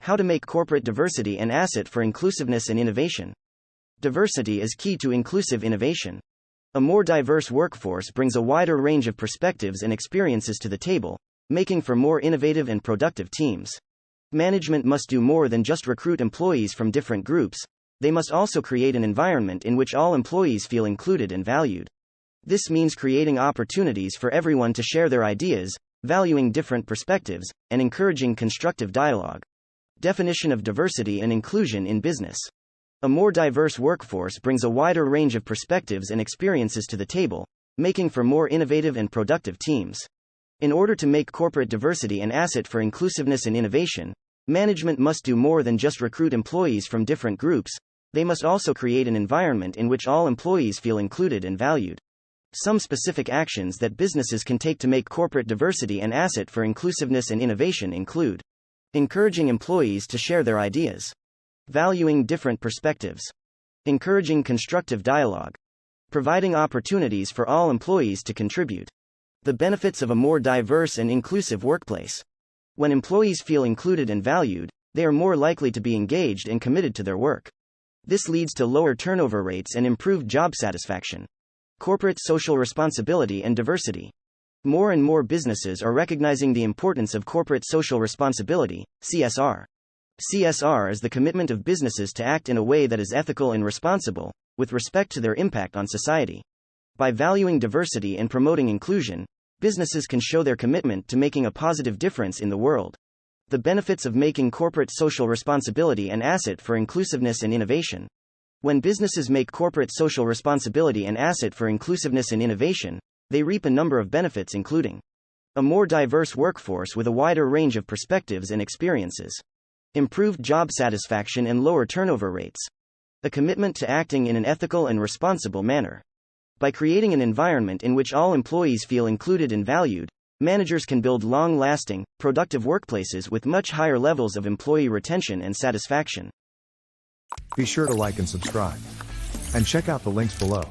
How to make corporate diversity an asset for inclusiveness and innovation. Diversity is key to inclusive innovation. A more diverse workforce brings a wider range of perspectives and experiences to the table, making for more innovative and productive teams. Management must do more than just recruit employees from different groups, they must also create an environment in which all employees feel included and valued. This means creating opportunities for everyone to share their ideas, valuing different perspectives, and encouraging constructive dialogue. Definition of diversity and inclusion in business. A more diverse workforce brings a wider range of perspectives and experiences to the table, making for more innovative and productive teams. In order to make corporate diversity an asset for inclusiveness and innovation, management must do more than just recruit employees from different groups, they must also create an environment in which all employees feel included and valued. Some specific actions that businesses can take to make corporate diversity an asset for inclusiveness and innovation include: encouraging employees to share their ideas, valuing different perspectives, encouraging constructive dialogue, providing opportunities for all employees to contribute. The benefits of a more diverse and inclusive workplace. When employees feel included and valued, they are more likely to be engaged and committed to their work. This leads to lower turnover rates and improved job satisfaction. Corporate social responsibility and diversity. More and more businesses are recognizing the importance of corporate social responsibility, CSR. CSR is the commitment of businesses to act in a way that is ethical and responsible, with respect to their impact on society. By valuing diversity and promoting inclusion, businesses can show their commitment to making a positive difference in the world. The benefits of making corporate social responsibility an asset for inclusiveness and innovation. When businesses make corporate social responsibility an asset for inclusiveness and innovation, they reap a number of benefits including a more diverse workforce with a wider range of perspectives and experiences, improved job satisfaction and lower turnover rates, a commitment to acting in an ethical and responsible manner. By creating an environment in which all employees feel included and valued, managers can build long-lasting, productive workplaces with much higher levels of employee retention and satisfaction. Be sure to like and subscribe. And check out the links below.